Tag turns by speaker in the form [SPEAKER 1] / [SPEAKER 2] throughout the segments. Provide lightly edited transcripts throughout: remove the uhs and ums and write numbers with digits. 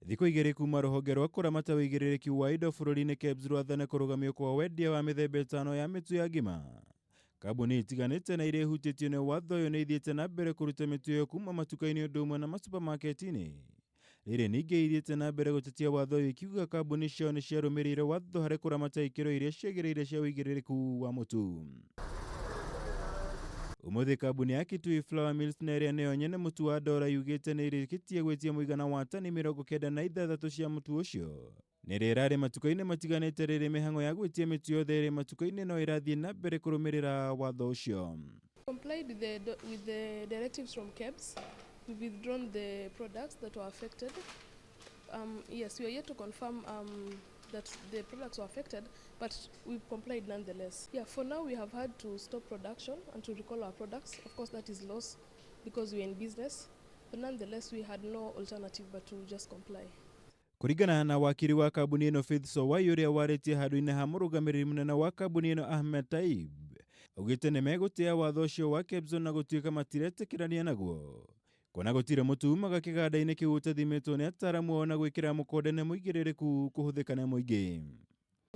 [SPEAKER 1] Thikũ igĩrĩ kuma rũhonge rwa kũramata wĩigĩrĩrĩki wa indo bũrũri-inĩ KEBS rwathane kũrũgamio kwa wendia wa mĩthemba ĩtano ya mĩtu ya ngima. Kambuni itiganĩte na iria ihutĩtio nĩ watho ũyũ nĩ ithiĩte na mbere kũruta mĩtu ĩyo kuma matuka-inĩ ũndũ ũmwe na masupamaketi-inĩ. Rĩrĩ ningĩ ithiĩte na mbere gũtetia watho ũyũ ikiuga kambuni ciao nĩ ciarũmĩrĩire watho harĩ kũramata ikĩro iria ciagĩrĩire cia wĩigĩrĩrĩku wa mũtu. Ũmũthĩ kambuni ya Kitui Flour Mills na ĩrĩa nĩyo nyene mũtu wa Dola yugĩte nĩ ĩrĩkĩtie gwĩtia mũigana wa tani 96 cia mũtu ũcio. Nĩ rĩrarĩ matuka-inĩ matiganĩte rĩrĩ mĩhang'o ya gwĩtia mĩtu yothe ĩrĩ matuka-inĩ no ĩrathiĩ na mbere kũrũmĩrĩra watho ũcio.
[SPEAKER 2] Complied with the directives from KEBS. We've withdrawn the products that were affected. Yes, we are yet to confirm that the products were affected, but we've complied nonetheless. Yeah, for now we have had to stop production and to recall our products. Of course, that is loss because we're in business, but nonetheless we had no alternative but to just comply.
[SPEAKER 1] Kũringana na wakiri wa kambuni ĩno Faith Sowai ũrĩa warĩtie handũ-inĩ ha mũrũgamĩrĩri mũnene wa kambuni ĩno Ahmed Taib, augĩte nĩ megũtĩa watho ũcio wa KEBS na gũtuĩka matiretĩkĩrania naguo. Kuona gũtirĩ mũtu umaga kĩganda-inĩ kĩu ũtathimĩtwo nĩ ataaramu na gwĩkĩra mũkonde nĩ mũigĩrĩrĩku kũhũthĩka nĩ mũingĩ.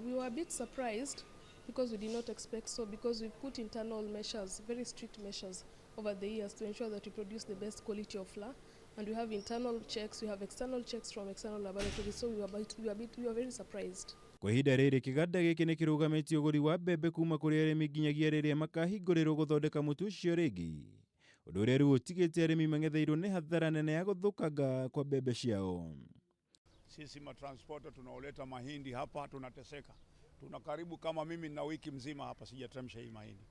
[SPEAKER 2] We were a bit surprised because we did not expect so, because we've put internal measures, very strict measures over the years to ensure that we produce the best quality of flour, and we have internal checks, we have external checks from external laboratories, so we were very surprised.
[SPEAKER 1] Kwa ihinda rĩrĩ kĩganda gĩkĩ nĩ kĩrũgamĩtie ũgũri wa mbembe kuma kũrĩ arĩmi nginyagia rĩrĩa makahingũrĩrwo gũthondeka mũtu ũcio rĩngĩ. Ũndũ ũrĩa rĩu ũtigĩte arĩmi mang'etheirwo nĩ hathara nene ya gũthũkanga kwa mbembe ciao.
[SPEAKER 3] Sisi matransporter tunaoleta mahindi hapa tunateseka. Tuna karibu kama mimi na wiki mzima hapa sijatamsha hii mahindi.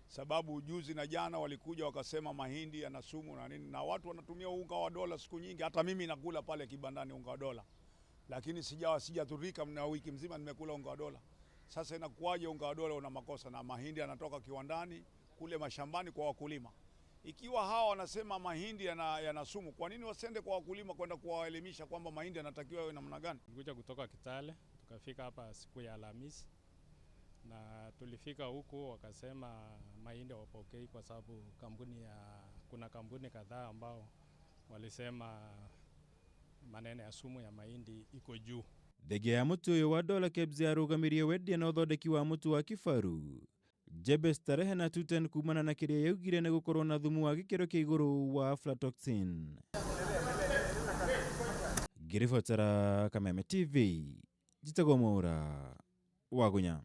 [SPEAKER 3] Sababu ujuzi na jana walikuja wakasema mahindi yana sumu na nini, na watu wanatumia unga wa Dola siku nyingi, hata mimi nakula pale kibandani unga wa Dola. Lakini sijadhurika, na wiki mzima nimekula unga wa Dola. Sasa inakuwaje unga wa Dola una makosa na mahindi yanatoka kiwandani kule mashambani kwa wakulima? Ikiwa hawa wanasema mahindi yana sumu, kwa nini wasende kwa wakulima kwenda kuwaelimisha kwamba mahindi yanatakiwa yawe namna gani?
[SPEAKER 4] Tulikuja kutoka Kitale, tukafika hapa siku ya Alhamisi. Na tulifika huku wakasema mahindi hawapokei kwa sababu kuna kampuni kadhaa ambao walisema maneno ya sumu ya mahindi iko juu.
[SPEAKER 1] Ndege ya mũtu ũyũ wa Dola KEBS yarũgamirie wendia na ũthondeki wa mũtu wa kifaru. Jebe starehe na tuten kumana na kĩrĩa yaugire nĩ gũkorwo na thumu wa gĩkĩro kĩa igũrũ wa aflatoxin. Ngĩribotera Kameme TV, njitagwo Mũra wa Gunya.